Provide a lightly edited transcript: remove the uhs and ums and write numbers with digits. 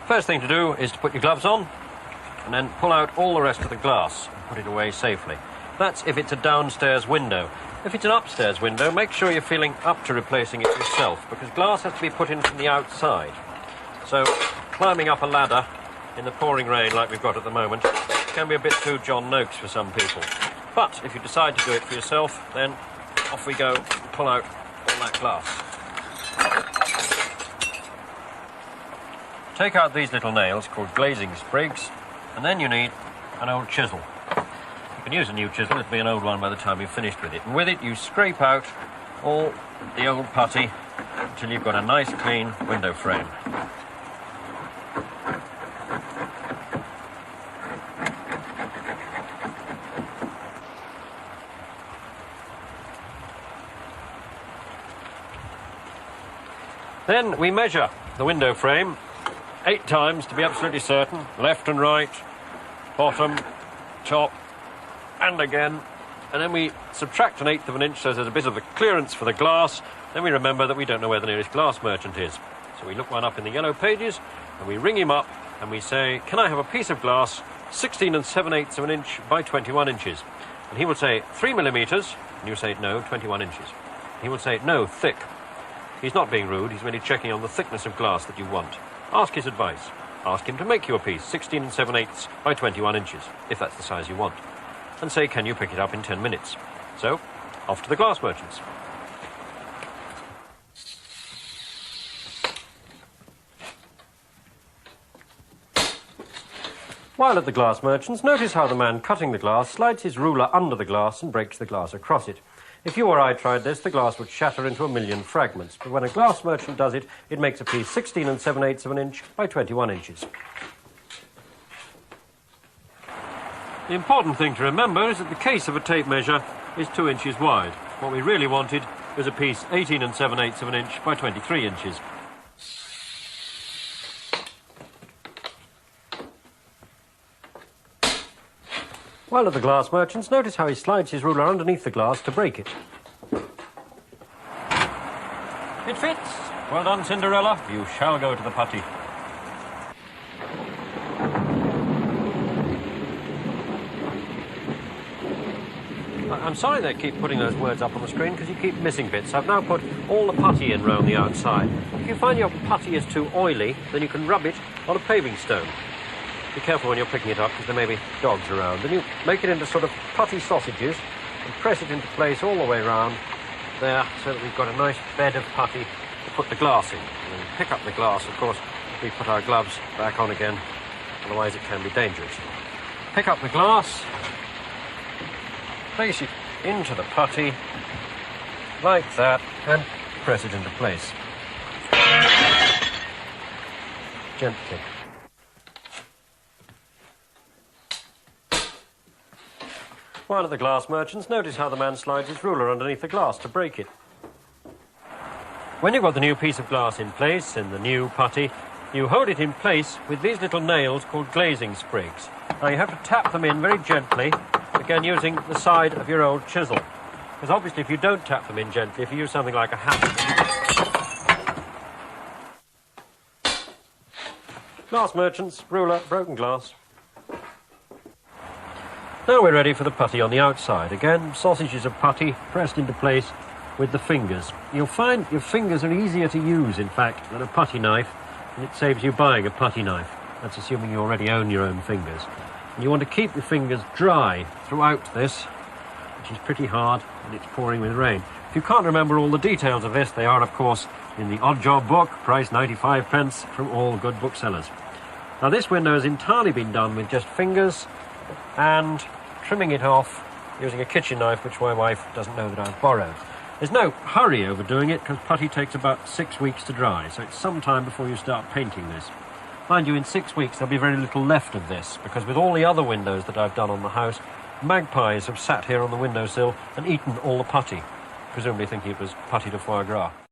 First thing to do is to put your gloves on and then pull out all the rest of the glass and put it away safely. That's if it's a downstairs window. If it's an upstairs window, make sure you're feeling up to replacing it yourself, because glass has to be put in from the outside. So climbing up a ladder in the pouring rain like we've got at the moment can be a bit too John Noakes for some people. But if you decide to do it for yourself, then off we go and pull out all that glass. Take out these little nails called glazing sprigs, and then you need an old chisel. You can use a new chisel, it'll be an old one by the time you've finished with it. And with it you scrape out all the old putty until you've got a nice clean window frame. Then we measure the window frame 8 times to be absolutely certain, left and right, bottom, top, and again. And then we subtract 1/8 of an inch so there's a bit of a clearance for the glass. Then we remember that we don't know where the nearest glass merchant is. So we look one up in the yellow pages and we ring him up and we say, can I have a piece of glass 16 7/8 of an inch by 21 inches? And he will say 3 millimetres, and you say no, 21 inches. He will say no, thick. He's not being rude, he's merely checking on the thickness of glass that you want. Ask his advice. Ask him to make you a piece 16 7/8 by 21 inches, if that's the size you want. And say, can you pick it up in 10 minutes? So, off to the glass merchants. While at the glass merchants, notice how the man cutting the glass slides his ruler under the glass and breaks the glass across it. If you or I tried this, the glass would shatter into a million fragments. But when a glass merchant does it, it makes a piece 16 7/8 of an inch by 21 inches. The important thing to remember is that the case of a tape measure is 2 inches wide. What we really wanted was a piece 18 7/8 of an inch by 23 inches. While at the glass merchants, notice how he slides his ruler underneath the glass to break it. It fits. Well done, Cinderella. You shall go to the putty. I'm sorry they keep putting those words up on the screen because you keep missing bits. I've now put all the putty in round the outside. If you find your putty is too oily, then you can rub it on a paving stone. Be careful when you're picking it up because there may be dogs around. Then you make it into sort of putty sausages and press it into place all the way round there so that we've got a nice bed of putty to put the glass in. And then pick up the glass, of course, we put our gloves back on again, otherwise it can be dangerous. Pick up the glass, place it into the putty like that and press it into place. Gently. While at the glass merchants, notice how the man slides his ruler underneath the glass to break it. When you've got the new piece of glass in place, in the new putty, you hold it in place with these little nails called glazing sprigs. Now you have to tap them in very gently, again using the side of your old chisel. Because obviously if you don't tap them in gently, if you use something like a hammer. Glass merchants, ruler, broken glass. Now we're ready for the putty on the outside. Again, sausages of putty pressed into place with the fingers. You'll find your fingers are easier to use, in fact, than a putty knife, and it saves you buying a putty knife. That's assuming you already own your own fingers. And you want to keep your fingers dry throughout this, which is pretty hard, and it's pouring with rain. If you can't remember all the details of this, they are, of course, in the Odd Job book, price 95p from all good booksellers. Now this window has entirely been done with just fingers and trimming it off using a kitchen knife, which my wife doesn't know that I've borrowed. There's no hurry over doing it because putty takes about 6 weeks to dry, so it's some time before you start painting this. Mind you, in 6 weeks there'll be very little left of this, because with all the other windows that I've done on the house, magpies have sat here on the windowsill and eaten all the putty, presumably thinking it was putty de foie gras.